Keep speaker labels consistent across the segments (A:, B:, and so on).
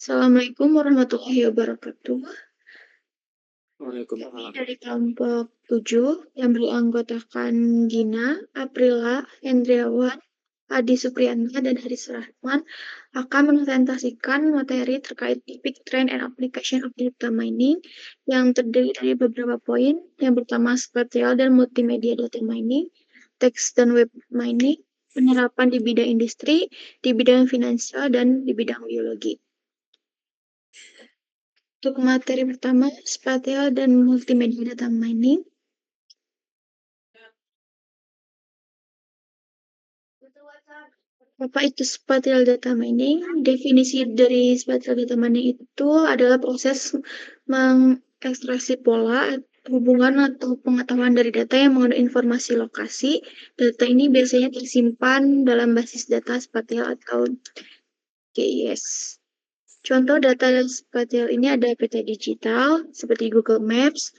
A: Assalamualaikum warahmatullahi wabarakatuh. Kami
B: Waalaikumsalam.
A: dari kelompok 7 yang beranggotakan Gina, Aprila, Hendriawan, Adi Supriyanta, dan Haris Rahman akan mempresentasikan materi terkait Epic Trend and Application of Data Mining yang terdiri dari beberapa poin. Yang pertama, spatial dan multimedia data mining, teks dan web mining, penerapan di bidang industri, di bidang finansial, dan di bidang biologi. Untuk materi pertama, spatial dan multimedia data mining. Apa itu spatial data mining? Definisi dari spatial data mining itu adalah proses mengekstraksi pola, hubungan atau pengetahuan dari data yang mengandung informasi lokasi. Data ini biasanya tersimpan dalam basis data spatial atau GIS. Contoh data spatial ini ada peta digital seperti Google Maps,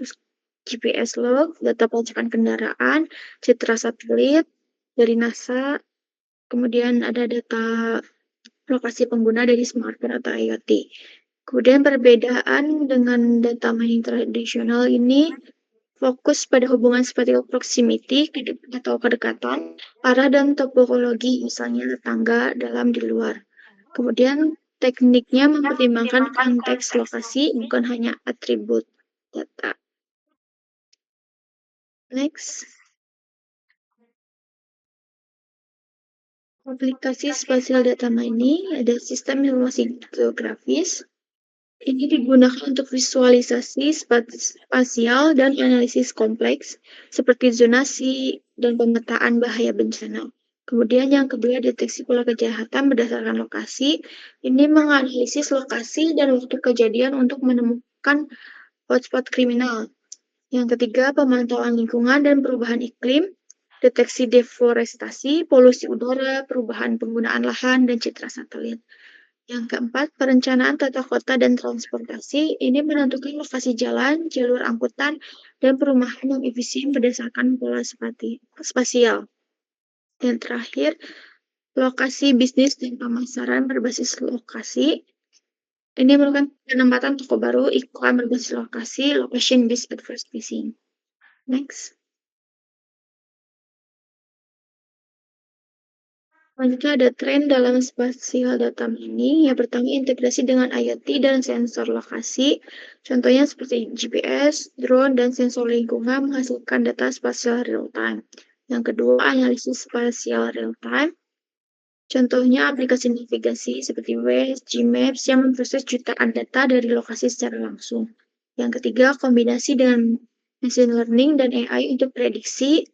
A: GPS log, data pelacakan kendaraan, citra satelit dari NASA, kemudian ada data lokasi pengguna dari smartphone atau IoT. Kemudian perbedaan dengan data mining tradisional ini fokus pada hubungan spatial proximity atau kedekatan, arah dan topologi, misalnya tetangga, dalam, di luar. Kemudian tekniknya mempertimbangkan konteks lokasi, bukan hanya atribut data. Next. Aplikasi spatial data mining ada sistem informasi geografis. Ini digunakan untuk visualisasi spasial dan analisis kompleks seperti zonasi dan pemetaan bahaya bencana. Kemudian yang kedua, deteksi pola kejahatan berdasarkan lokasi. Ini menganalisis lokasi dan waktu kejadian untuk menemukan hotspot kriminal. Yang ketiga, pemantauan lingkungan dan perubahan iklim, deteksi deforestasi, polusi udara, perubahan penggunaan lahan, dan citra satelit. Yang keempat, perencanaan tata kota dan transportasi. Ini menentukan lokasi jalan, jalur angkutan, dan perumahan yang efisien berdasarkan pola spasial. Yang terakhir, lokasi bisnis dan pemasaran berbasis lokasi. Ini merupakan penempatan toko baru, iklan berbasis lokasi, location-based advertising. Next. Selanjutnya ada tren dalam spatial data mining. Yang pertama, integrasi dengan IoT dan sensor lokasi. Contohnya seperti GPS, drone, dan sensor lingkungan menghasilkan data spasial real-time. Yang kedua, analisis spasial real-time. Contohnya aplikasi navigasi seperti Waze, Gmaps yang memproses jutaan data dari lokasi secara langsung. Yang ketiga, kombinasi dengan machine learning dan AI untuk prediksi.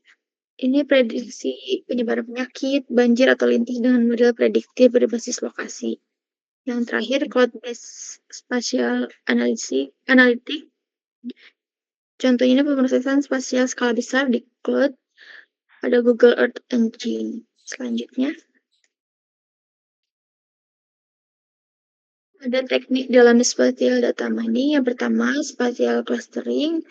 A: Ini prediksi penyebaran penyakit, banjir, atau lintas dengan model prediktif berbasis lokasi. Yang terakhir, cloud-based spatial analytic. Contohnya pemrosesan spasial skala besar di cloud. Ada Google Earth Engine. Selanjutnya, ada teknik dalam spatial data mining. Yang pertama, spatial clustering.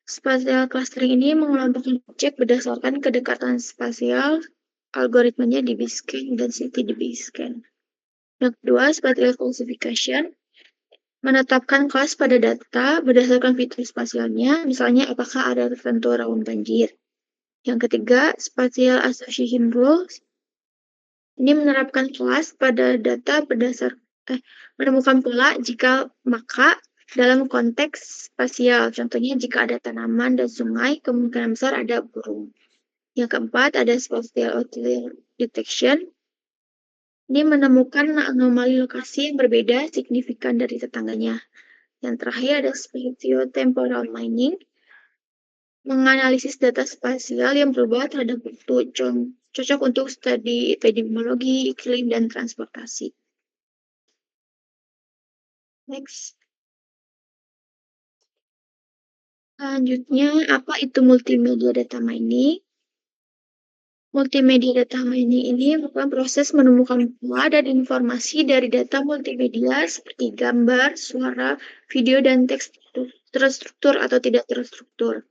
A: Spatial clustering ini mengelompokkan objek berdasarkan kedekatan spasial, algoritmanya DB-scan dan CT-DB-scan. Yang kedua, spatial classification, menetapkan kelas pada data berdasarkan fitur spasialnya, misalnya apakah ada tertentu rawan banjir. Yang ketiga, spatial association rules, ini menerapkan kelas pada data menemukan pola jika maka dalam konteks spasial. Contohnya jika ada tanaman dan sungai, kemungkinan besar ada burung. Yang keempat, ada spatial outlier detection. Ini menemukan anomali lokasi yang berbeda signifikan dari tetangganya. Yang terakhir ada spatiotemporal mining, menganalisis data spasial yang berubah terhadap waktu, cocok untuk studi epidemiologi, iklim, dan transportasi. Next. Selanjutnya, apa itu multimedia data mining? Multimedia data mining ini merupakan proses menemukan pola dan informasi dari data multimedia seperti gambar, suara, video, dan teks terstruktur atau tidak terstruktur.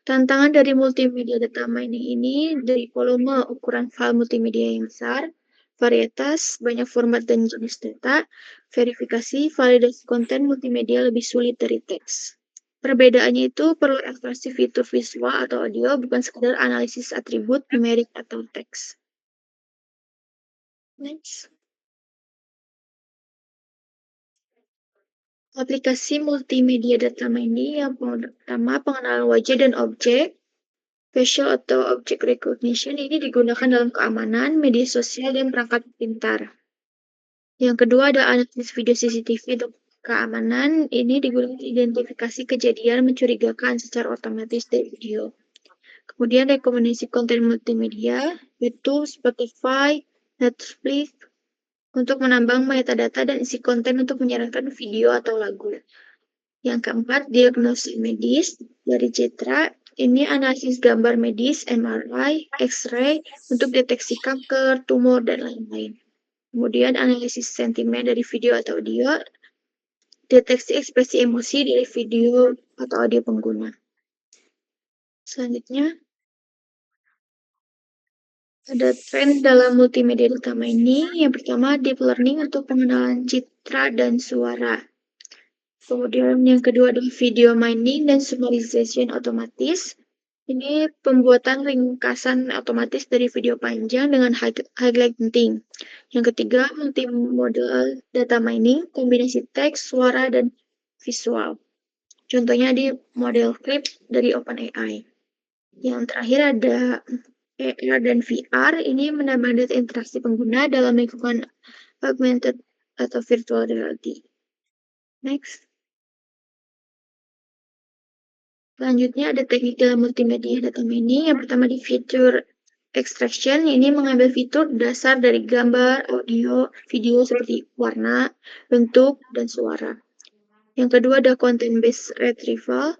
A: Tantangan dari multimedia data mining ini dari volume ukuran file multimedia yang besar, varietas, banyak format dan jenis data, verifikasi, validasi konten multimedia lebih sulit dari teks. Perbedaannya itu perlu ekstraksi fitur visual atau audio, bukan sekedar analisis atribut, numerik, atau teks. Next. Aplikasi multimedia data mining yang pertama pengenalan wajah dan objek, facial atau object recognition ini digunakan dalam keamanan, media sosial, dan perangkat pintar. Yang kedua ada analisis video CCTV untuk keamanan, ini digunakan identifikasi kejadian mencurigakan secara otomatis dari video. Kemudian rekomendasi konten multimedia, YouTube, Spotify, Netflix, untuk menambah metadata dan isi konten untuk menyarankan video atau lagu. Yang keempat, diagnosis medis dari Cetra. Ini analisis gambar medis, MRI, X-ray, untuk deteksi kanker, tumor, dan lain-lain. Kemudian analisis sentimen dari video atau audio, deteksi ekspresi emosi dari video atau audio pengguna. Selanjutnya, ada tren dalam multimedia data mining. Yang pertama, deep learning untuk pengenalan citra dan suara. Kemudian yang kedua adalah video mining dan summarization otomatis. Ini pembuatan ringkasan otomatis dari video panjang dengan highlight penting. Yang ketiga, multimodal data mining, kombinasi teks, suara, dan visual. Contohnya di model clip dari OpenAI. Yang terakhir ada AR dan VR, ini menambah data interaksi pengguna dalam lingkungan augmented atau virtual reality. Next. Selanjutnya ada teknik dalam multimedia data mining. Yang pertama di feature extraction, ini mengambil fitur dasar dari gambar, audio, video seperti warna, bentuk, dan suara. Yang kedua ada content based retrieval,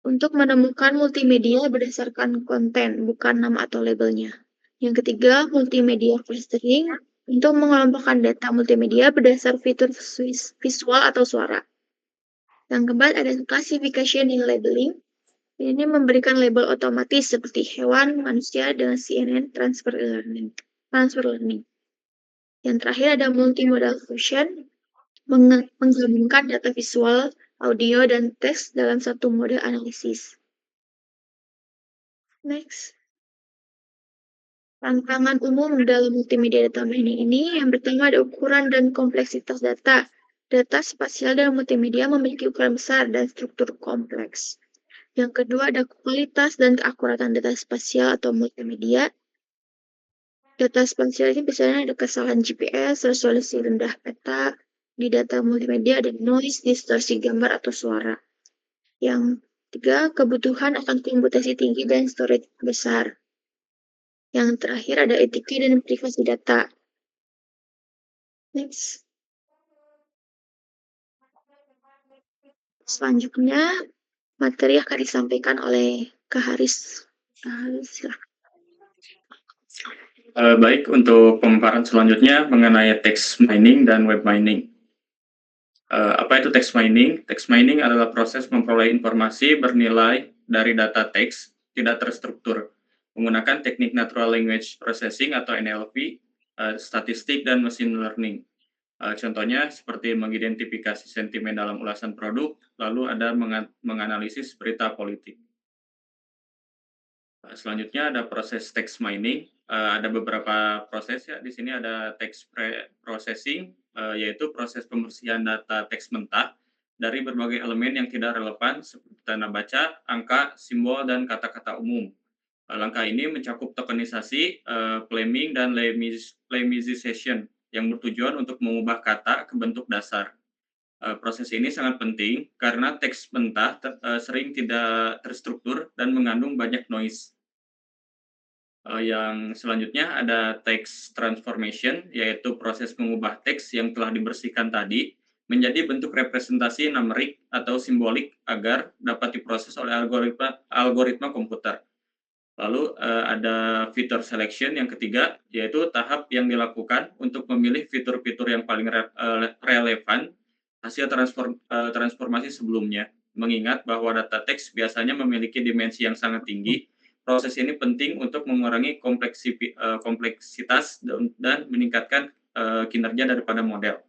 A: untuk menemukan multimedia berdasarkan konten, bukan nama atau labelnya. Yang ketiga, multimedia clustering, untuk mengelompokkan data multimedia berdasar fitur visual atau suara. Yang keempat ada classification and labeling. Ini memberikan label otomatis seperti hewan, manusia, dengan CNN transfer learning. Yang terakhir ada multimodal fusion, menggabungkan data visual, audio, dan teks dalam satu mode analisis. Next. Tantangan umum dalam multimedia data mining ini, yang pertama ada ukuran dan kompleksitas data. Data spasial dan multimedia memiliki ukuran besar dan struktur kompleks. Yang kedua ada kualitas dan keakuratan data spasial atau multimedia. Data spasial ini biasanya ada kesalahan GPS, resolusi rendah peta. Di data multimedia ada noise, distorsi gambar atau suara. Yang ketiga, kebutuhan akan komputasi tinggi dan storage besar. Yang terakhir ada etika dan privasi data. Next. Selanjutnya, materi akan disampaikan oleh Kak Haris. Silahkan.
B: Baik, untuk pemaparan selanjutnya mengenai text mining dan web mining. Apa itu text mining? Text mining adalah proses memperoleh informasi bernilai dari data teks tidak terstruktur menggunakan teknik natural language processing atau NLP, statistik, dan machine learning. Contohnya seperti mengidentifikasi sentimen dalam ulasan produk, lalu ada menganalisis berita politik. Selanjutnya ada proses text mining. Ada beberapa proses ya. Di sini ada text processing, yaitu proses pembersihan data teks mentah dari berbagai elemen yang tidak relevan seperti tanda baca, angka, simbol, dan kata-kata umum. Langkah ini mencakup tokenisasi, framing, dan lemization yang bertujuan untuk mengubah kata ke bentuk dasar. Proses ini sangat penting karena teks mentah sering tidak terstruktur dan mengandung banyak noise. Yang selanjutnya ada text transformation, yaitu proses mengubah teks yang telah dibersihkan tadi menjadi bentuk representasi numerik atau simbolik agar dapat diproses oleh algoritma komputer. Lalu ada feature selection yang ketiga, yaitu tahap yang dilakukan untuk memilih fitur-fitur yang paling relevan hasil transformasi sebelumnya. Mengingat bahwa data teks biasanya memiliki dimensi yang sangat tinggi, proses ini penting untuk mengurangi kompleksitas dan meningkatkan kinerja daripada model.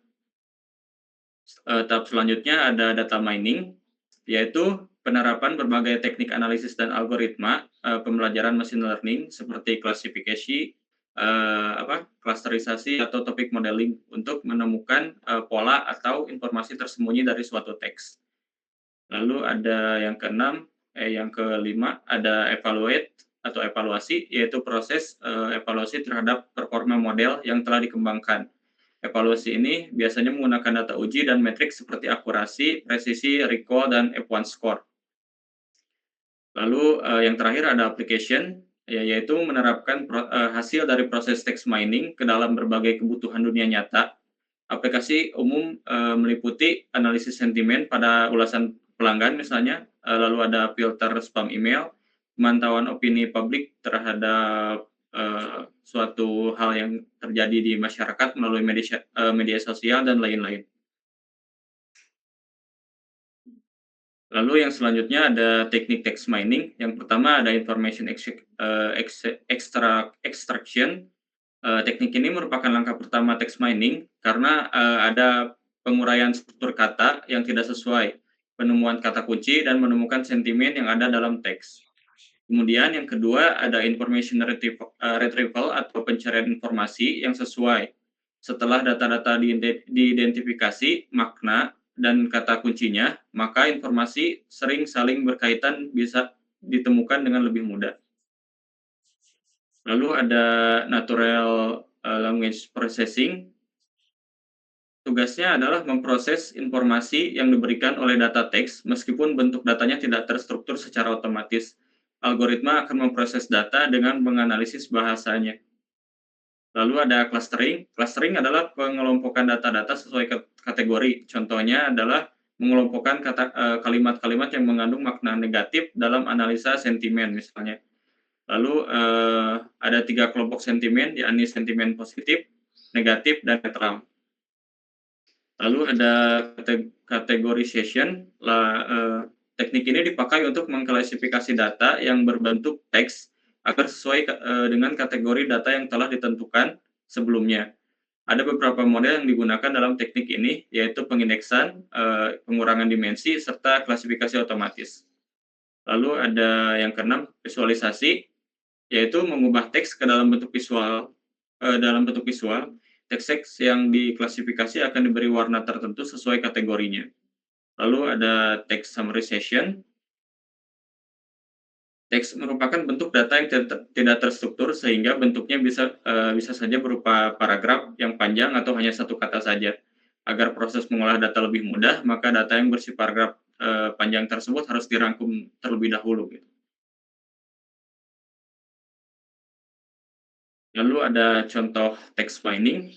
B: Tahap selanjutnya ada data mining, yaitu penerapan berbagai teknik analisis dan algoritma pembelajaran machine learning seperti klasifikasi, klasterisasi atau topik modeling untuk menemukan pola atau informasi tersembunyi dari suatu teks. Lalu ada yang kelima ada evaluate atau evaluasi, yaitu proses evaluasi terhadap performa model yang telah dikembangkan. Evaluasi ini biasanya menggunakan data uji dan metrik seperti akurasi, presisi, recall, dan F1 score. Lalu yang terakhir ada application, yaitu menerapkan hasil dari proses text mining ke dalam berbagai kebutuhan dunia nyata. Aplikasi umum meliputi analisis sentimen pada ulasan pelanggan misalnya, lalu ada filter spam email, pemantauan opini publik terhadap suatu hal yang terjadi di masyarakat melalui media sosial dan lain-lain. Lalu yang selanjutnya ada teknik text mining. Yang pertama ada information extraction. Teknik ini merupakan langkah pertama text mining karena ada penguraian struktur kata yang tidak sesuai, penemuan kata kunci, dan menemukan sentimen yang ada dalam teks. Kemudian yang kedua ada information retrieval atau pencarian informasi yang sesuai. Setelah data-data diidentifikasi, makna, dan kata kuncinya, maka informasi sering saling berkaitan bisa ditemukan dengan lebih mudah. Lalu ada natural language processing. Tugasnya adalah memproses informasi yang diberikan oleh data teks meskipun bentuk datanya tidak terstruktur secara otomatis. Algoritma akan memproses data dengan menganalisis bahasanya. Lalu ada clustering. Clustering adalah pengelompokan data-data sesuai kategori. Contohnya adalah mengelompokkan kalimat-kalimat yang mengandung makna negatif dalam analisa sentimen misalnya. Lalu ada 3 kelompok sentimen, yakni sentimen positif, negatif, dan netral. Lalu ada categorization. Teknik ini dipakai untuk mengklasifikasi data yang berbentuk teks agar sesuai dengan kategori data yang telah ditentukan sebelumnya. Ada beberapa model yang digunakan dalam teknik ini, yaitu pengindeksan, pengurangan dimensi, serta klasifikasi otomatis. Lalu ada yang keenam, visualisasi, yaitu mengubah teks ke dalam bentuk visual. Teks-teks yang diklasifikasi akan diberi warna tertentu sesuai kategorinya. Lalu ada text summarization. Teks merupakan bentuk data yang tidak terstruktur sehingga bentuknya bisa saja berupa paragraf yang panjang atau hanya satu kata saja. Agar proses mengolah data lebih mudah, maka data yang bersih paragraf panjang tersebut harus dirangkum terlebih dahulu. Gitu. Lalu ada contoh text mining.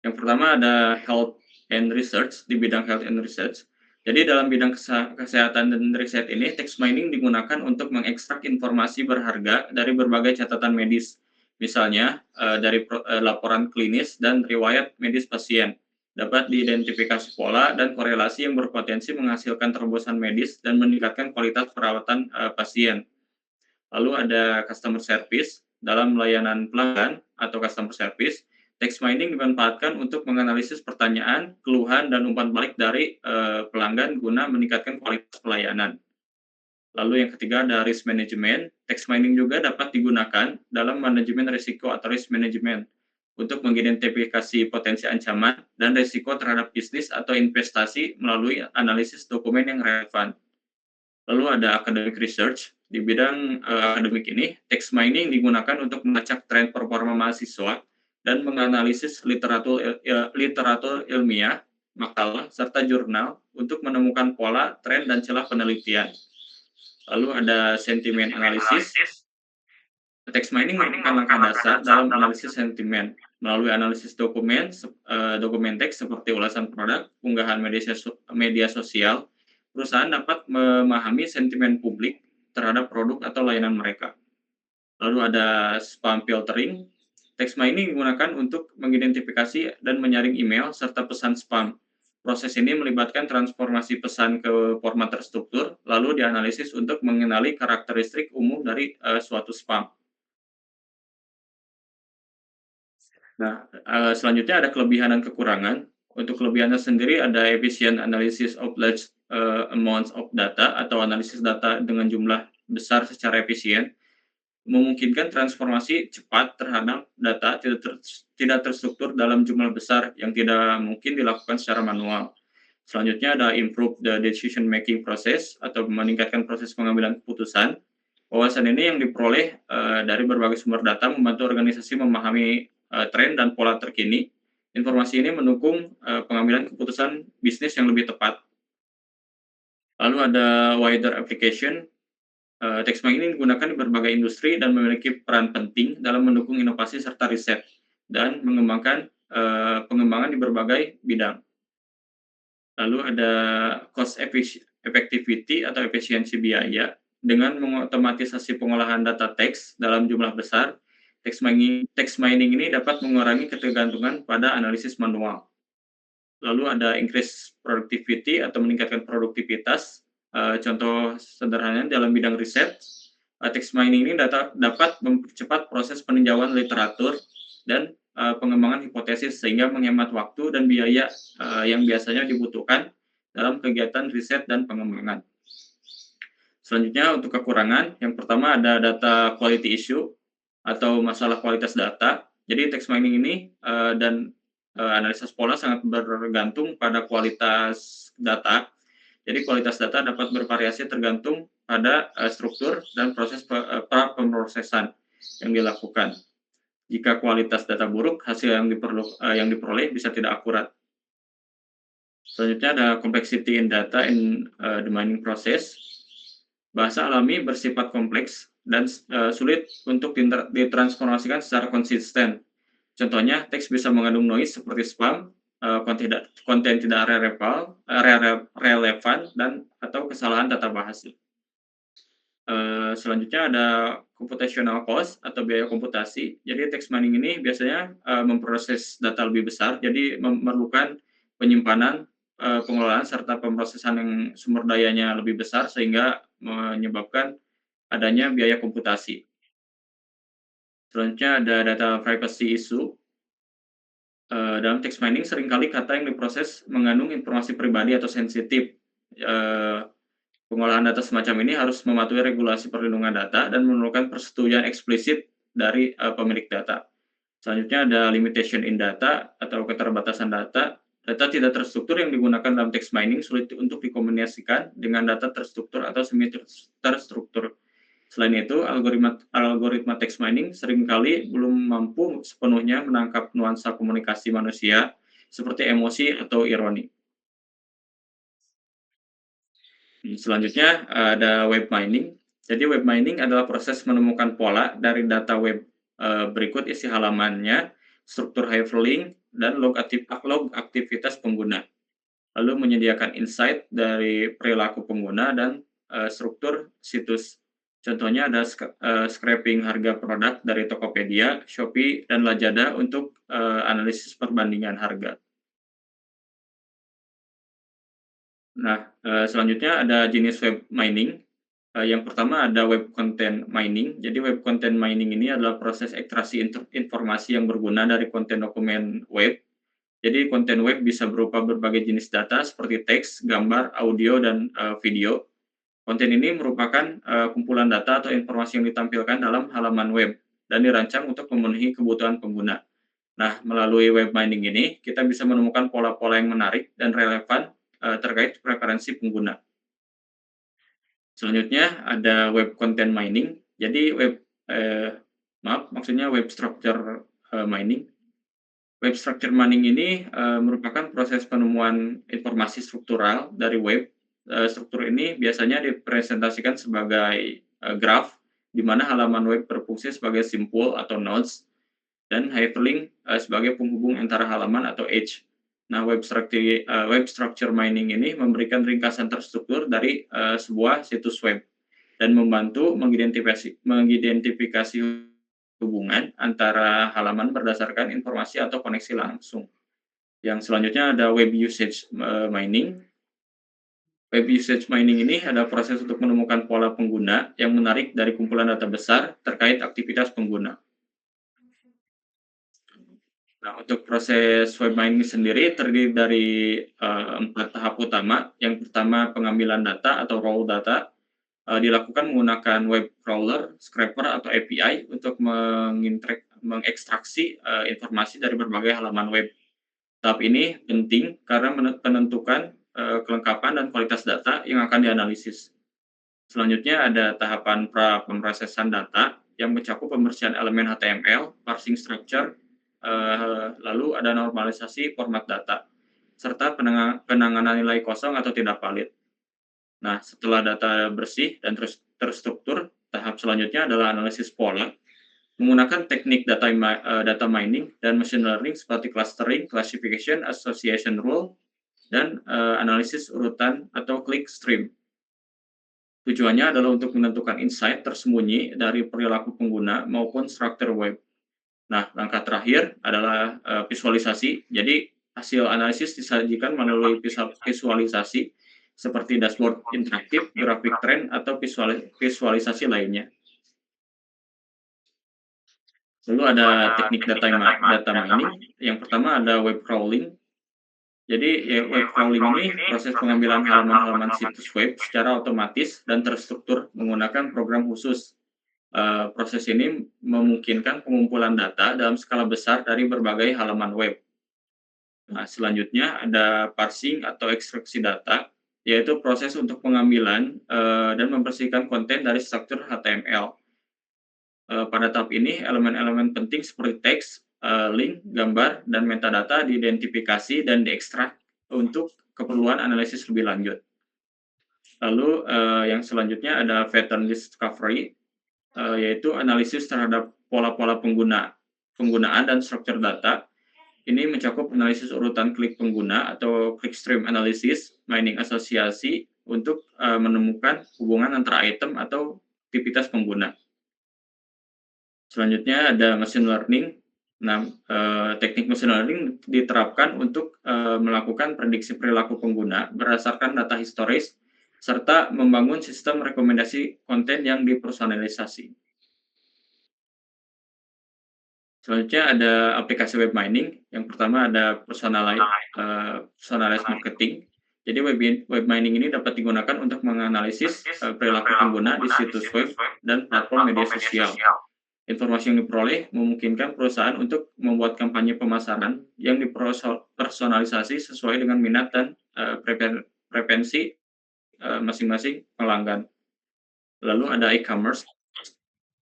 B: Yang pertama ada health and research, di bidang health and research. Jadi dalam bidang kesehatan dan riset ini, text mining digunakan untuk mengekstrak informasi berharga dari berbagai catatan medis. Misalnya dari laporan klinis dan riwayat medis pasien. Dapat diidentifikasi pola dan korelasi yang berpotensi menghasilkan terobosan medis dan meningkatkan kualitas perawatan pasien. Lalu ada customer service. Dalam layanan pelanggan atau customer service, text mining dimanfaatkan untuk menganalisis pertanyaan, keluhan, dan umpan balik dari pelanggan guna meningkatkan kualitas pelayanan. Lalu yang ketiga ada risk management. Text mining juga dapat digunakan dalam manajemen risiko atau risk management untuk mengidentifikasi potensi ancaman dan risiko terhadap bisnis atau investasi melalui analisis dokumen yang relevan. Lalu ada academic research. Di bidang akademik ini, text mining digunakan untuk melacak tren performa mahasiswa dan menganalisis literatur ilmiah, makalah, serta jurnal untuk menemukan pola, tren, dan celah penelitian. Lalu ada sentiment analysis. Text mining merupakan langkah dasar dalam analisis sentimen. Melalui analisis dokumen teks seperti ulasan produk, unggahan media sosial, perusahaan dapat memahami sentimen publik terhadap produk atau layanan mereka. Lalu ada spam filtering. Text mining digunakan untuk mengidentifikasi dan menyaring email serta pesan spam Proses ini melibatkan transformasi pesan ke format terstruktur, lalu dianalisis untuk mengenali karakteristik umum dari suatu spam. Nah, selanjutnya ada kelebihan dan kekurangan. Untuk kelebihannya sendiri ada efficient analysis of large amounts of data atau analisis data dengan jumlah besar secara efisien, memungkinkan transformasi cepat terhadap data tidak terstruktur dalam jumlah besar yang tidak mungkin dilakukan secara manual. Selanjutnya ada improve the decision making process atau meningkatkan proses pengambilan keputusan. Wawasan ini yang diperoleh dari berbagai sumber data membantu organisasi memahami tren dan pola terkini. Informasi ini mendukung pengambilan keputusan bisnis yang lebih tepat. Lalu ada wider application. Text mining ini digunakan di berbagai industri dan memiliki peran penting dalam mendukung inovasi serta riset dan mengembangkan pengembangan di berbagai bidang. Lalu ada cost effectivity atau efisiensi biaya. Dengan mengotomatisasi pengolahan data teks dalam jumlah besar, text mining ini dapat mengurangi ketergantungan pada analisis manual. Lalu ada increase productivity atau meningkatkan produktivitas. Contoh sederhananya dalam bidang riset, text mining ini dapat mempercepat proses peninjauan literatur dan pengembangan hipotesis sehingga menghemat waktu dan biaya yang biasanya dibutuhkan dalam kegiatan riset dan pengembangan. Selanjutnya untuk kekurangan, yang pertama ada data quality issue atau masalah kualitas data. Jadi text mining ini dan analisa pola sangat bergantung pada kualitas data. Jadi kualitas data dapat bervariasi tergantung pada struktur dan proses pemrosesan yang dilakukan. Jika kualitas data buruk, hasil yang diperoleh bisa tidak akurat. Selanjutnya ada complexity in data in the mining process. Bahasa alami bersifat kompleks dan sulit untuk ditransformasikan secara konsisten. Contohnya, teks bisa mengandung noise seperti spam, konten tidak relevan, dan atau kesalahan data bahasa. Selanjutnya ada computational cost atau biaya komputasi. Jadi text mining ini biasanya memproses data lebih besar, jadi memerlukan penyimpanan, pengelolaan serta pemrosesan yang sumber dayanya lebih besar sehingga menyebabkan adanya biaya komputasi. Selanjutnya ada data privacy issue. Dalam text mining seringkali kata yang diproses mengandung informasi pribadi atau sensitif. Pengolahan data semacam ini harus mematuhi regulasi perlindungan data dan memerlukan persetujuan eksplisit dari pemilik data. Selanjutnya ada limitation in data atau keterbatasan data. Data tidak terstruktur yang digunakan dalam text mining sulit untuk dikombinasikan dengan data terstruktur atau semi terstruktur. Selain itu, algoritma text mining seringkali belum mampu sepenuhnya menangkap nuansa komunikasi manusia seperti emosi atau ironi. Selanjutnya ada web mining. Jadi web mining adalah proses menemukan pola dari data web berikut isi halamannya, struktur hyperlink, dan log aktivitas pengguna. Lalu menyediakan insight dari perilaku pengguna dan struktur situs. Contohnya ada scraping harga produk dari Tokopedia, Shopee, dan Lazada untuk analisis perbandingan harga. Nah, selanjutnya ada jenis web mining. Yang pertama ada web content mining. Jadi web content mining ini adalah proses ekstraksi informasi yang berguna dari konten dokumen web. Jadi konten web bisa berupa berbagai jenis data seperti teks, gambar, audio, dan video. Konten ini merupakan kumpulan data atau informasi yang ditampilkan dalam halaman web dan dirancang untuk memenuhi kebutuhan pengguna. Nah, melalui web mining ini, kita bisa menemukan pola-pola yang menarik dan relevan terkait preferensi pengguna. Selanjutnya ada web content mining. Jadi maksudnya web structure mining. Web structure mining ini merupakan proses penemuan informasi struktural dari web. Struktur ini biasanya dipresentasikan sebagai graf, di mana halaman web berfungsi sebagai simpul atau nodes, dan hyperlink sebagai penghubung antara halaman atau edge. Nah, web structure mining ini memberikan ringkasan terstruktur dari sebuah situs web dan membantu mengidentifikasi hubungan antara halaman berdasarkan informasi atau koneksi langsung. Yang selanjutnya ada web usage mining. Web usage mining ini ada proses untuk menemukan pola pengguna yang menarik dari kumpulan data besar terkait aktivitas pengguna. Nah, untuk proses web mining sendiri terdiri dari 4 tahap utama. Yang pertama pengambilan data atau raw data, dilakukan menggunakan web crawler, scraper, atau API untuk mengekstraksi informasi dari berbagai halaman web. Tahap ini penting karena menentukan kelengkapan dan kualitas data yang akan dianalisis. Selanjutnya ada tahapan pemrosesan data yang mencakup pembersihan elemen HTML, parsing structure, lalu ada normalisasi format data, serta penanganan nilai kosong atau tidak valid. Nah, setelah data bersih dan terstruktur, tahap selanjutnya adalah analisis pola menggunakan teknik data mining dan machine learning seperti clustering, classification, association rule, dan analisis urutan atau clickstream. Tujuannya adalah untuk menentukan insight tersembunyi dari perilaku pengguna maupun struktur web. Nah, langkah terakhir adalah visualisasi. Jadi, hasil analisis disajikan melalui visualisasi seperti dashboard interaktif, grafik tren, atau visualisasi lainnya. Lalu ada teknik data mining. Yang pertama ada web crawling. Jadi web crawling ini proses pengambilan halaman-halaman situs web secara otomatis dan terstruktur menggunakan program khusus. Proses ini memungkinkan pengumpulan data dalam skala besar dari berbagai halaman web. Nah, selanjutnya ada parsing atau ekstraksi data, yaitu proses untuk pengambilan dan membersihkan konten dari struktur HTML. Pada tahap ini, elemen-elemen penting seperti teks, link, gambar, dan metadata diidentifikasi dan diekstrak untuk keperluan analisis lebih lanjut. Lalu yang selanjutnya ada pattern discovery, yaitu analisis terhadap pola-pola penggunaan dan struktur data. Ini mencakup analisis urutan klik pengguna atau clickstream analysis, mining asosiasi untuk menemukan hubungan antara item atau aktivitas pengguna. Selanjutnya ada machine learning. Nah, teknik machine learning diterapkan untuk melakukan prediksi perilaku pengguna berdasarkan data historis serta membangun sistem rekomendasi konten yang dipersonalisasi. Selanjutnya ada aplikasi web mining. Yang pertama ada personalized marketing. Jadi web mining ini dapat digunakan untuk menganalisis perilaku pengguna di situs web dan platform media sosial. Informasi yang diperoleh memungkinkan perusahaan untuk membuat kampanye pemasaran yang dipersonalisasi sesuai dengan minat dan preferensi masing-masing pelanggan. Lalu ada e-commerce.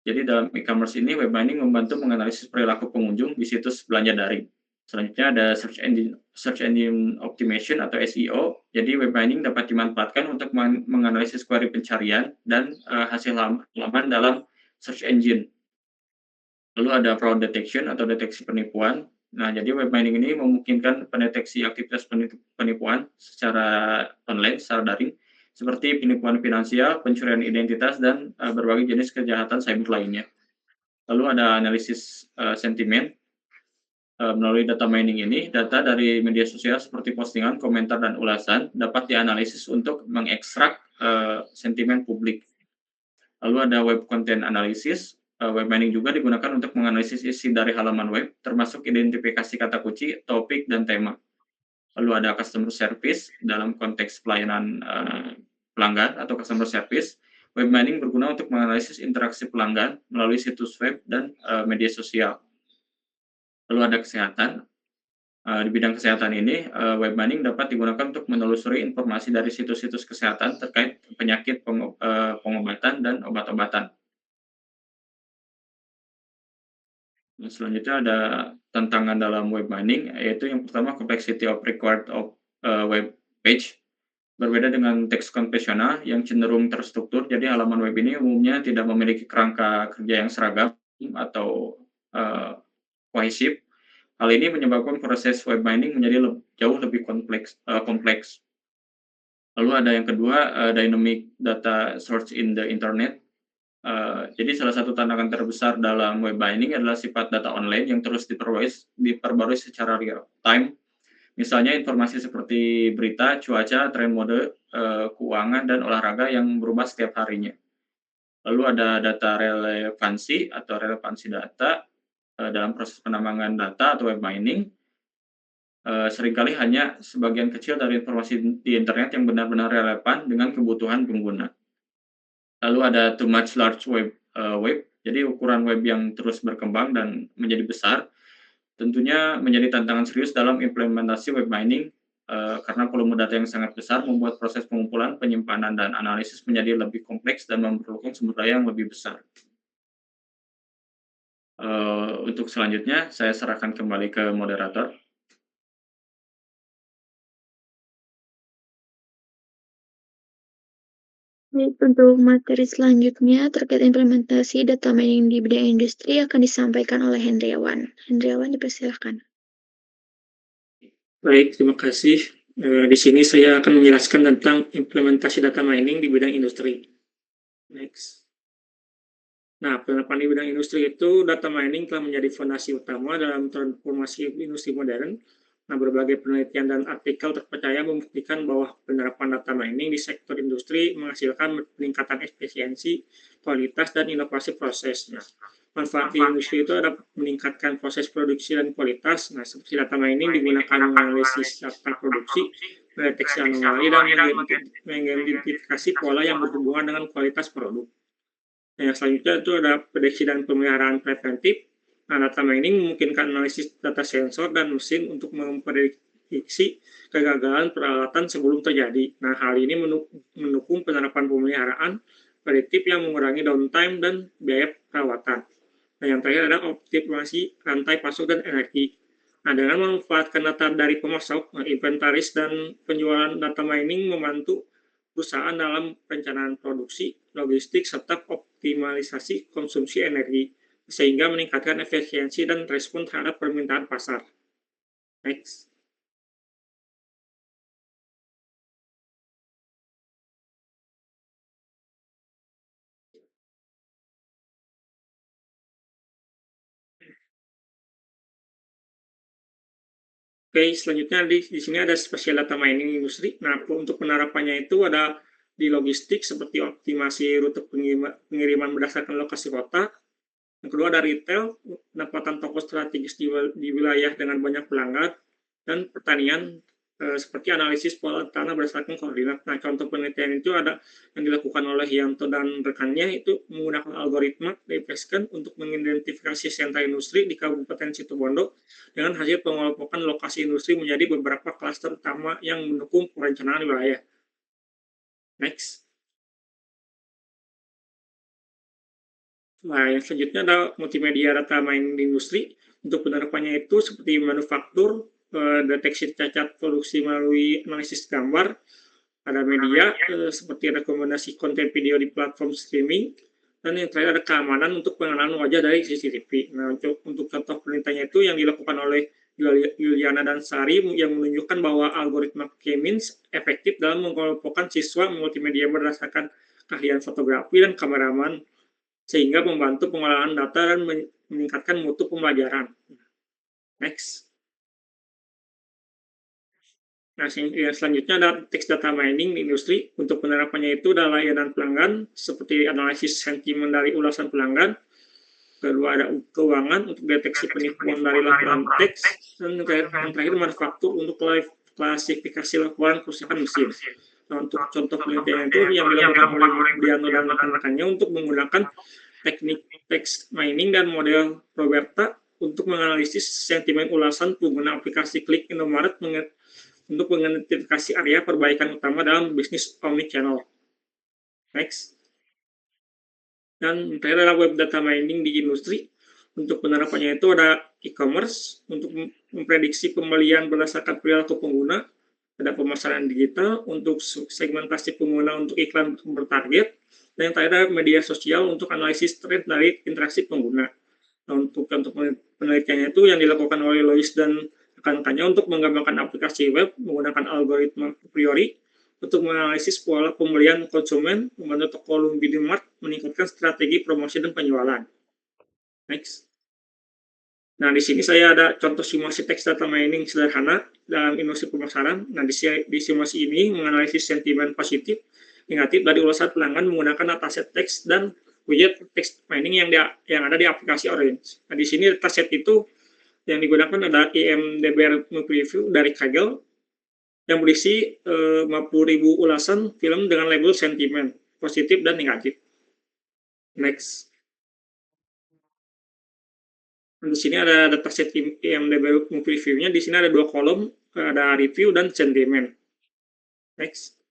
B: Jadi dalam e-commerce ini web mining membantu menganalisis perilaku pengunjung di situs belanja daring. Selanjutnya ada search engine optimization atau SEO. Jadi web mining dapat dimanfaatkan untuk menganalisis query pencarian dan hasil halaman dalam search engine. Lalu ada fraud detection atau deteksi penipuan. Nah, jadi web mining ini memungkinkan pendeteksi aktivitas penipuan secara online, secara daring, seperti penipuan finansial, pencurian identitas, dan berbagai jenis kejahatan cyber lainnya. Lalu ada analisis sentimen. Melalui data mining ini, data dari media sosial seperti postingan, komentar, dan ulasan dapat dianalisis untuk mengekstrak sentimen publik. Lalu ada web content analysis. Web mining juga digunakan untuk menganalisis isi dari halaman web, termasuk identifikasi kata kunci, topik, dan tema. Lalu ada customer service dalam konteks pelayanan pelanggan atau customer service. Web mining berguna untuk menganalisis interaksi pelanggan melalui situs web dan media sosial. Lalu ada kesehatan. Di bidang kesehatan ini, web mining dapat digunakan untuk menelusuri informasi dari situs-situs kesehatan terkait penyakit, pengobatan, dan obat-obatan. Selanjutnya ada tantangan dalam web mining, yaitu yang pertama complexity of required of web page. Berbeda dengan teks konvensional yang cenderung terstruktur, jadi halaman web ini umumnya tidak memiliki kerangka kerja yang seragam atau cohesive. Hal ini menyebabkan proses web mining menjadi jauh lebih kompleks. Lalu ada yang kedua, dynamic data source in the internet. Jadi salah satu tantangan terbesar dalam web mining adalah sifat data online yang terus diperbarui secara real time. Misalnya informasi seperti berita, cuaca, tren mode, keuangan, dan olahraga yang berubah setiap harinya. Lalu ada data relevansi atau relevansi data, dalam proses penambangan data atau web mining, seringkali hanya sebagian kecil dari informasi di internet yang benar-benar relevan dengan kebutuhan pengguna. Lalu ada too much large web, jadi ukuran web yang terus berkembang dan menjadi besar, tentunya menjadi tantangan serius dalam implementasi web mining, karena volume data yang sangat besar membuat proses pengumpulan, penyimpanan, dan analisis menjadi lebih kompleks dan memerlukan sumber daya yang lebih besar. Untuk selanjutnya saya serahkan kembali ke moderator.
A: Baik, untuk materi selanjutnya terkait implementasi data mining di bidang industri akan disampaikan oleh Hendriawan. Hendriawan, dipersilakan.
C: Baik, terima kasih. Di sini saya akan menjelaskan tentang implementasi data mining di bidang industri. Next. Nah, penerapan di bidang industri itu data mining telah menjadi fondasi utama dalam transformasi industri modern. Nah, berbagai penelitian dan artikel terpercaya membuktikan bahwa penerapan data mining di sektor industri menghasilkan peningkatan efisiensi, kualitas, dan inovasi proses. Nah, manfaat di industri itu ada meningkatkan proses produksi dan kualitas. Nah, seperti data mining digunakan menganalisis data produksi, mendeteksi anomali, dan mengidentifikasi pola yang berhubungan dengan kualitas produk. Nah, yang selanjutnya itu ada prediksi dan pemeliharaan preventif. Nah, data mining memungkinkan analisis data sensor dan mesin untuk memprediksi kegagalan peralatan sebelum terjadi. Nah, hal ini mendukung penerapan pemeliharaan prediktif yang mengurangi downtime dan biaya perawatan. Nah, yang terakhir ada optimasi rantai pasok dan energi. Nah, dengan memanfaatkan data dari pemasok, inventaris, dan penjualan, data mining membantu perusahaan dalam perencanaan produksi, logistik, serta optimalisasi konsumsi energi, sehingga meningkatkan efisiensi dan respon terhadap permintaan pasar. Next. Oke, selanjutnya di sini ada spesial data mining industri. Nah, untuk penerapannya itu ada di logistik seperti optimasi rute pengiriman berdasarkan lokasi kota. Yang kedua ada retail, penempatan toko strategis di wilayah dengan banyak pelanggan, dan pertanian seperti analisis pola tanah berdasarkan koordinat. Nah, contoh penelitian itu ada yang dilakukan oleh Yanto dan rekannya itu menggunakan algoritma DPScan untuk mengidentifikasi sentra industri di Kabupaten Situbondo dengan hasil pengelompokan lokasi industri menjadi beberapa klaster utama yang mendukung perencanaan wilayah. Next. Nah, yang selanjutnya ada multimedia data mining di industri. Untuk penerapannya itu seperti manufaktur, deteksi cacat produksi melalui analisis gambar, ada media seperti rekomendasi konten video di platform streaming, dan yang terakhir ada keamanan untuk pengenalan wajah dari CCTV. Nah, untuk contoh penelitiannya itu yang dilakukan oleh Yuliana dan Sari yang menunjukkan bahwa algoritma K-means efektif dalam mengelompokkan siswa multimedia berdasarkan keahlian fotografi dan kameraman, sehingga membantu pengolahan data dan meningkatkan mutu pembelajaran. Next. Nah, yang selanjutnya ada text data mining di industri. Untuk penerapannya itu adalah layanan pelanggan, seperti analisis sentimen dari ulasan pelanggan. Kedua ada keuangan untuk deteksi penipuan dari laporan teks. Dan yang terakhir manufaktur untuk klasifikasi laporan kerusakan mesin. Nah, untuk contoh penelitian itu yang dilakukan oleh Briano dan rekan-rekannya untuk menggunakan teknik text mining dan model Roberta untuk menganalisis sentimen ulasan pengguna aplikasi Klik Indomaret untuk mengidentifikasi area perbaikan utama dalam bisnis omnichannel. Next. Dan terakhir adalah web data mining di industri. Untuk penerapannya itu ada e-commerce untuk memprediksi pembelian berdasarkan perilaku pengguna, ada pemasaran digital untuk segmentasi pengguna untuk iklan bertarget, dan yang terakhir ada media sosial untuk analisis tren dari interaksi pengguna. Nah, untuk penelitiannya itu yang dilakukan oleh Lois dan rekan-rekannya untuk mengembangkan aplikasi web menggunakan algoritma a priori untuk menganalisis pola pembelian konsumen, membantu toko Lumbini Mart meningkatkan strategi promosi dan penjualan. Next. Nah, di sini saya ada contoh simulasi teks data mining sederhana. dalam industri pemasaran. Nah, di simulasi ini menganalisis sentimen positif, negatif dari ulasan pelanggan menggunakan dataset teks dan widget text mining yang ada di aplikasi Orange. Nah, di sini dataset itu yang digunakan adalah IMDb Movie Review dari Kaggle yang berisi 50.000 ulasan film dengan label sentimen positif dan negatif. Next. Di sini ada dataset IMDb Movie Review-nya. Di sini ada 2 kolom, ada review dan sentimen. Next.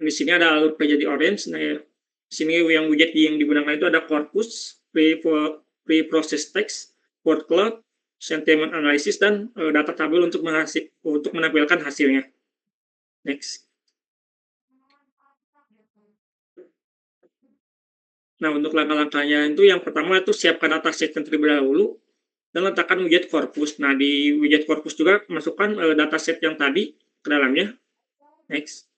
C: Di sini ada alur kerja di Orange. Nah, di sini yang widget yang digunakan itu ada corpus, pre-process text, word cloud, sentiment analysis, dan data tabel untuk menampilkan hasilnya. Next. Nah, untuk langkah-langkahnya itu yang pertama itu siapkan dataset yang terlebih dahulu dan letakkan widget corpus. Nah, di widget corpus juga masukkan dataset yang tadi ke dalamnya. Next.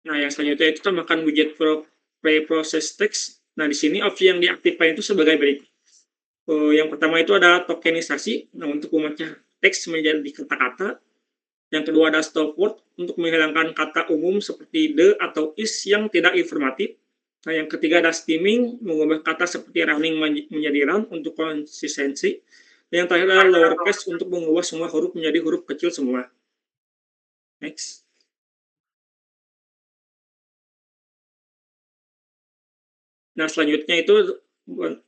C: Nah, yang selanjutnya itu tambahkan widget pre-process text. Nah, di sini opsi yang diaktifkan itu sebagai berikut. Yang pertama itu ada tokenisasi, nah untuk memecah teks menjadi kata-kata. Yang kedua ada stop word untuk menghilangkan kata umum seperti the atau is yang tidak informatif. Nah, yang ketiga ada stemming, mengubah kata seperti running menjadi run untuk konsistensi. Dan yang terakhir adalah lowercase untuk mengubah semua huruf menjadi huruf kecil semua. Next. Nah, selanjutnya itu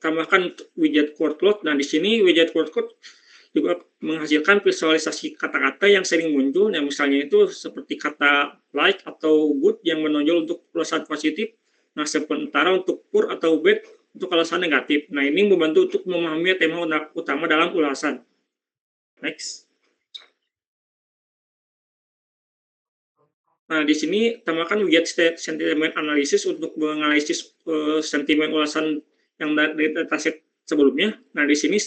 C: tambahkan widget word cloud. Nah, di sini widget word cloud juga menghasilkan visualisasi kata-kata yang sering muncul, yang misalnya itu seperti kata like atau good yang menonjol untuk ulasan positif, nah sementara untuk poor atau bad untuk ulasan negatif. Nah, ini membantu untuk memahami tema utama dalam ulasan. Next. Nah, di sini tambahkan widget sentiment analysis untuk menganalisis sentimen ulasan yang dari dataset sebelumnya. Nah, di sini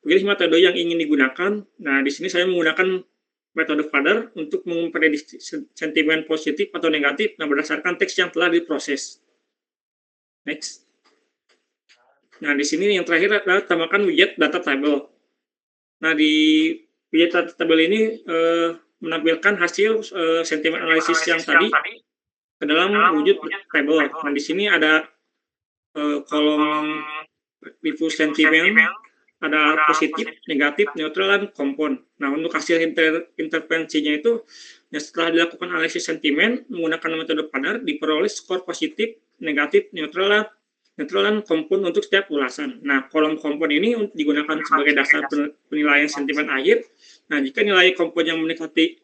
C: pilih metode yang ingin digunakan. Nah, di sini saya menggunakan metode Fadder untuk memprediksi sentimen positif atau negatif nah berdasarkan teks yang telah diproses. Next. Nah, di sini yang terakhir adalah tambahkan widget data table. Nah, di widget data table ini menampilkan hasil sentimen analisis yang tadi ke dalam wujud table. Nah, di sini ada kolom review sentimen, ada positif, negatif, neutral, dan kompon. Nah, untuk hasil intervensinya itu, ya setelah dilakukan analisis sentimen menggunakan metode Fadder, diperoleh skor positif, negatif, neutral, dan kompon untuk setiap ulasan. Nah, kolom kompon ini digunakan sebagai dasar penilaian sentimen akhir. Nah, jika nilai kompon yang mendekati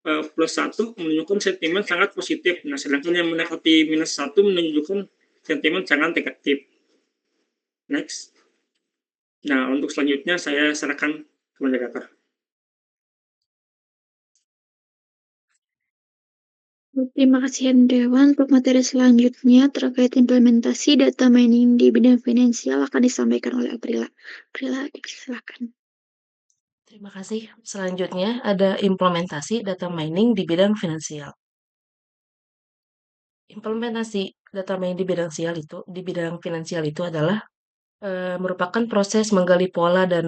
C: +1 menunjukkan sentimen sangat positif. Nah, sedangkan yang mendekati -1 menunjukkan sentimen sangat negatif. Next. Nah, untuk selanjutnya saya serahkan ke moderator.
A: Terima kasih Hendrawan. Untuk materi selanjutnya terkait implementasi data mining di bidang finansial akan disampaikan oleh Aprila. Aprila, silakan.
D: Terima kasih. Selanjutnya ada implementasi data mining di bidang finansial. Implementasi data mining di bidang finansial itu adalah merupakan proses menggali pola dan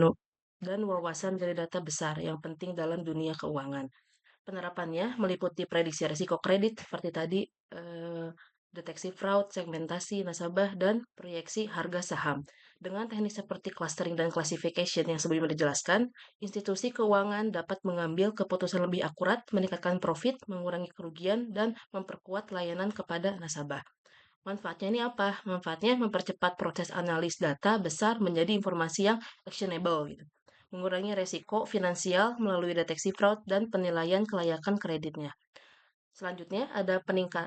D: wawasan dari data besar yang penting dalam dunia keuangan. Penerapannya meliputi prediksi risiko kredit seperti tadi, deteksi fraud, segmentasi nasabah, dan proyeksi harga saham. Dengan teknik seperti clustering dan classification yang sebelumnya dijelaskan, institusi keuangan dapat mengambil keputusan lebih akurat, meningkatkan profit, mengurangi kerugian, dan memperkuat layanan kepada nasabah. Manfaatnya ini apa? Manfaatnya mempercepat proses analis data besar menjadi informasi yang actionable gitu. Mengurangi resiko finansial melalui deteksi fraud dan penilaian kelayakan kreditnya. Selanjutnya ada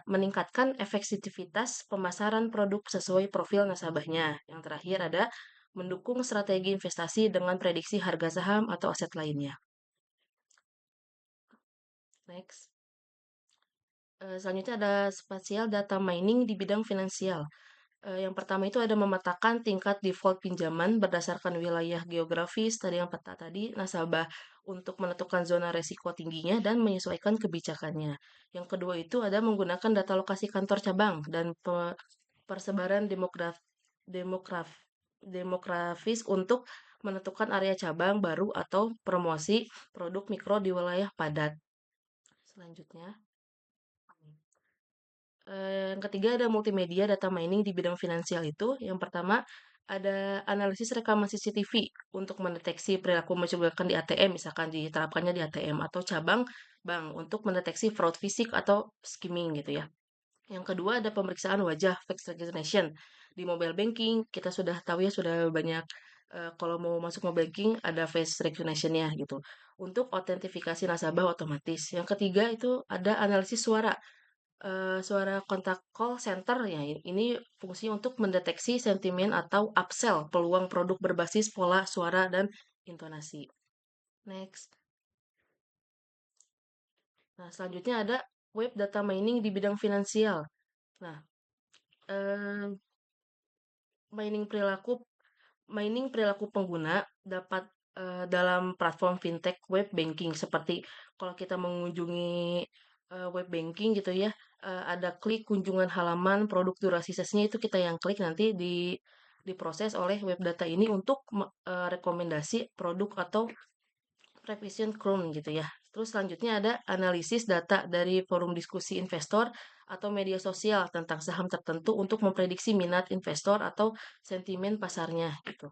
D: meningkatkan efektivitas pemasaran produk sesuai profil nasabahnya. Yang terakhir ada mendukung strategi investasi dengan prediksi harga saham atau aset lainnya. Next. Selanjutnya ada spatial data mining di bidang finansial. Yang pertama itu ada memetakan tingkat default pinjaman berdasarkan wilayah geografis, tadi yang peta tadi, nasabah untuk menentukan zona resiko tingginya dan menyesuaikan kebijakannya. Yang kedua itu ada menggunakan data lokasi kantor cabang dan persebaran demografis untuk menentukan area cabang baru atau promosi produk mikro di wilayah padat. Selanjutnya, yang ketiga ada multimedia data mining di bidang finansial itu. Yang pertama ada analisis rekaman CCTV untuk mendeteksi perilaku mencurigakan di ATM, misalkan diterapkannya di ATM atau cabang bank untuk mendeteksi fraud fisik atau skimming gitu ya. Yang kedua ada pemeriksaan wajah face recognition di mobile banking. Kita sudah tahu ya sudah banyak kalau mau masuk mobile banking ada face recognition-nya gitu. Untuk autentifikasi nasabah otomatis. Yang ketiga itu ada analisis suara. Suara kontak call center ya ini fungsi untuk mendeteksi sentimen atau upsell peluang produk berbasis pola suara dan intonasi. Next. Nah, selanjutnya ada web data mining di bidang finansial. Nah, mining perilaku pengguna dapat dalam platform fintech web banking seperti kalau kita mengunjungi web banking gitu ya, ada klik kunjungan halaman produk durasi sesnya itu kita yang klik nanti diproses oleh web data ini untuk rekomendasi produk atau revision Chrome gitu ya. Terus selanjutnya ada analisis data dari forum diskusi investor atau media sosial tentang saham tertentu untuk memprediksi minat investor atau sentimen pasarnya gitu.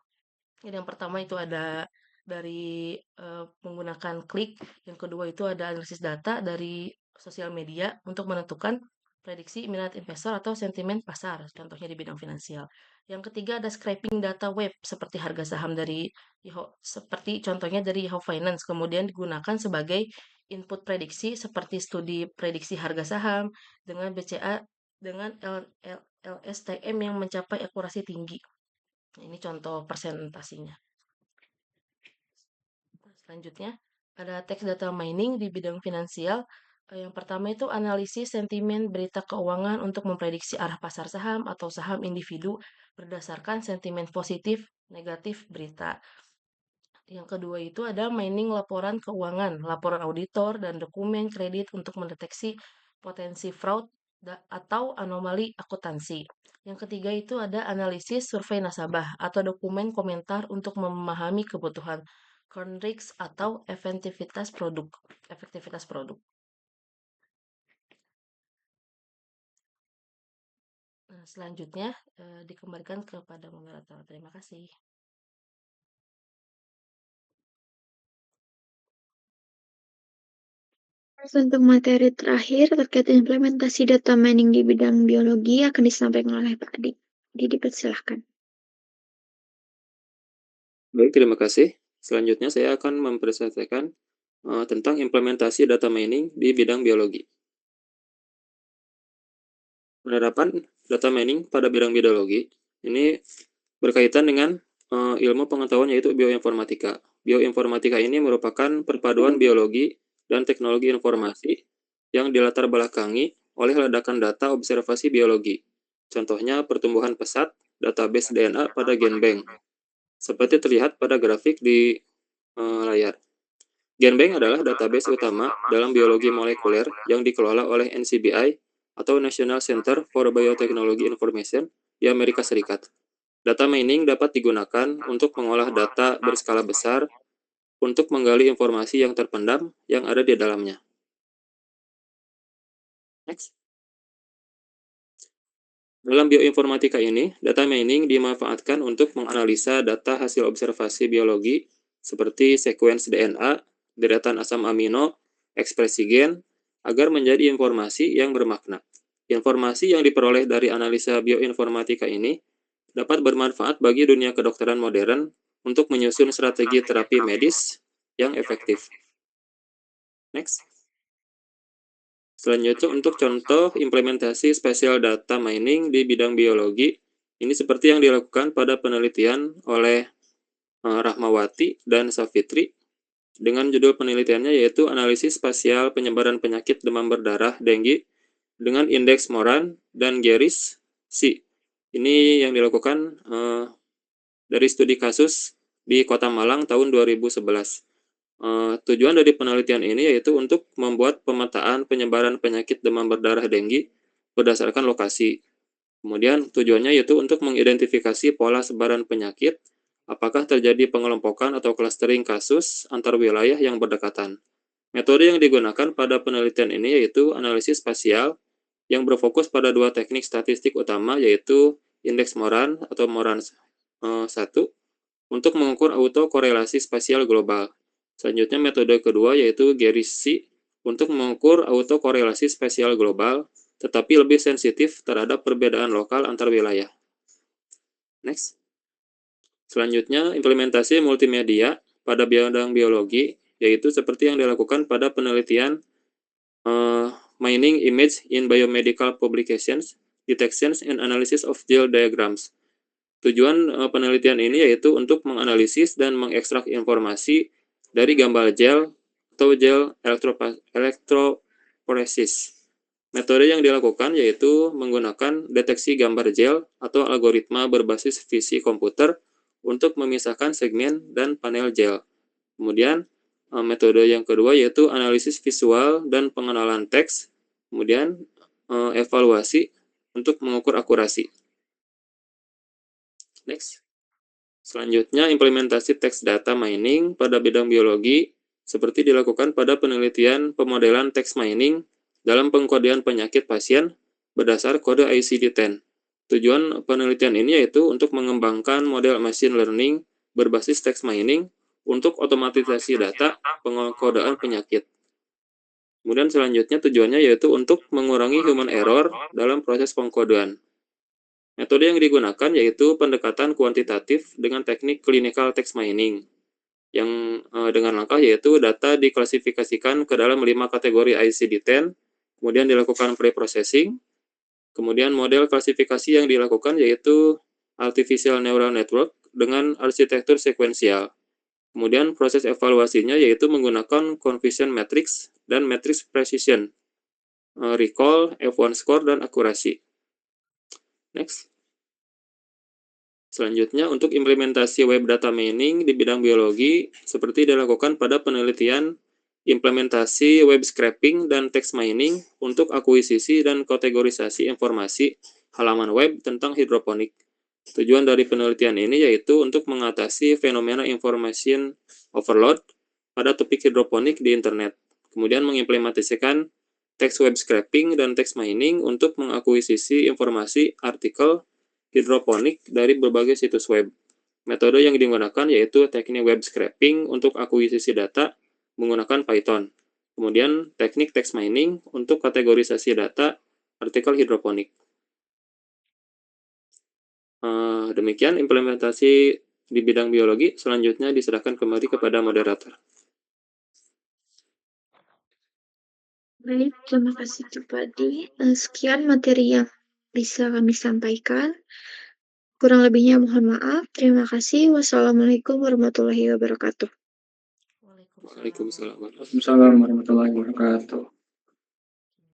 D: Jadi yang pertama itu ada dari menggunakan klik, yang kedua itu ada analisis data dari sosial media untuk menentukan prediksi minat investor atau sentimen pasar, contohnya di bidang finansial. Yang ketiga ada scraping data web seperti harga saham dari seperti contohnya dari Yahoo Finance, kemudian digunakan sebagai input prediksi seperti studi prediksi harga saham dengan BCA dengan LSTM yang mencapai akurasi tinggi. Ini contoh presentasinya. Selanjutnya, ada text data mining di bidang finansial. Yang pertama itu analisis sentimen berita keuangan untuk memprediksi arah pasar saham atau saham individu berdasarkan sentimen positif, negatif berita. Yang kedua itu ada mining laporan keuangan, laporan auditor dan dokumen kredit untuk mendeteksi potensi fraud atau anomali akuntansi. Yang ketiga itu ada analisis survei nasabah atau dokumen komentar untuk memahami kebutuhan current risk atau efektivitas produk. Nah, selanjutnya dikembalikan kepada moderator. Terima kasih.
A: Untuk materi terakhir terkait implementasi data mining di bidang biologi akan disampaikan oleh Pak Adi. Jadi dipersilahkan.
E: Baik, terima kasih. Selanjutnya saya akan mempresentasikan tentang implementasi data mining di bidang biologi. Penerapan data mining pada bidang biologi ini berkaitan dengan ilmu pengetahuan yaitu bioinformatika. Bioinformatika ini merupakan perpaduan biologi dan teknologi informasi yang dilatar belakangi oleh ledakan data observasi biologi. Contohnya pertumbuhan pesat, database DNA pada GenBank. Seperti terlihat pada grafik di layar. GenBank adalah database utama dalam biologi molekuler yang dikelola oleh NCBI atau National Center for Biotechnology Information di Amerika Serikat. Data mining dapat digunakan untuk mengolah data berskala besar untuk menggali informasi yang terpendam yang ada di dalamnya. Next. Dalam bioinformatika ini, data mining dimanfaatkan untuk menganalisa data hasil observasi biologi seperti sequence DNA, deretan asam amino, ekspresi gen, agar menjadi informasi yang bermakna. Informasi yang diperoleh dari analisa bioinformatika ini dapat bermanfaat bagi dunia kedokteran modern untuk menyusun strategi terapi medis yang efektif. Next. Selanjutnya untuk contoh implementasi spatial data mining di bidang biologi, ini seperti yang dilakukan pada penelitian oleh Rahmawati dan Savitri dengan judul penelitiannya yaitu analisis spasial penyebaran penyakit demam berdarah dengue dengan indeks Moran dan Gerris C Ini yang dilakukan dari studi kasus di Kota Malang tahun 2011. Tujuan dari penelitian ini yaitu untuk membuat pemetaan penyebaran penyakit demam berdarah denggi berdasarkan lokasi. Kemudian tujuannya yaitu untuk mengidentifikasi pola sebaran penyakit, apakah terjadi pengelompokan atau clustering kasus antar wilayah yang berdekatan. Metode yang digunakan pada penelitian ini yaitu analisis spasial yang berfokus pada dua teknik statistik utama yaitu indeks Moran atau Moran 1 untuk mengukur autokorelasi spasial global. Selanjutnya metode kedua yaitu Garisi untuk mengukur autokorelasi spasial global tetapi lebih sensitif terhadap perbedaan lokal antar wilayah. Next. Selanjutnya, implementasi multimedia pada bidang biologi, yaitu seperti yang dilakukan pada penelitian Mining Image in Biomedical Publications, Detections and Analysis of Gel Diagrams. Tujuan penelitian ini yaitu untuk menganalisis dan mengekstrak informasi dari gambar gel atau gel elektroporesis. Metode yang dilakukan yaitu menggunakan deteksi gambar gel atau algoritma berbasis visi komputer untuk memisahkan segmen dan panel gel. Kemudian metode yang kedua yaitu analisis visual dan pengenalan teks, kemudian evaluasi untuk mengukur akurasi. Next. Selanjutnya implementasi text data mining pada bidang biologi seperti dilakukan pada penelitian pemodelan text mining dalam pengkodean penyakit pasien berdasar kode ICD-10. Tujuan penelitian ini yaitu untuk mengembangkan model machine learning berbasis text mining untuk otomatisasi data pengkodean penyakit. Kemudian selanjutnya tujuannya yaitu untuk mengurangi human error dalam proses pengkodean. Metode yang digunakan yaitu pendekatan kuantitatif dengan teknik clinical text mining yang dengan langkah yaitu data diklasifikasikan ke dalam 5 kategori ICD-10, kemudian dilakukan pre-processing, kemudian model klasifikasi yang dilakukan yaitu artificial neural network dengan arsitektur sekuensial. Kemudian proses evaluasinya yaitu menggunakan confusion matrix dan matrix precision, recall, F1 score, dan akurasi. Next. Selanjutnya, untuk implementasi web data mining di bidang biologi, seperti dilakukan pada penelitian implementasi web scraping dan text mining untuk akuisisi dan kategorisasi informasi halaman web tentang hidroponik. Tujuan dari penelitian ini yaitu untuk mengatasi fenomena information overload pada topik hidroponik di internet. Kemudian mengimplementasikan text web scraping dan text mining untuk mengakuisisi informasi artikel hidroponik dari berbagai situs web. Metode yang digunakan yaitu teknik web scraping untuk akuisisi data menggunakan Python. Kemudian teknik text mining untuk kategorisasi data artikel hidroponik. Demikian implementasi di bidang biologi. Selanjutnya diserahkan kembali kepada moderator.
A: Baik, terima kasih Cupadi. Sekian materi yang bisa kami sampaikan. Kurang lebihnya mohon maaf. Terima kasih. Wassalamualaikum warahmatullahi wabarakatuh.
E: Waalaikumsalam.
C: Waalaikumsalam warahmatullahi wabarakatuh.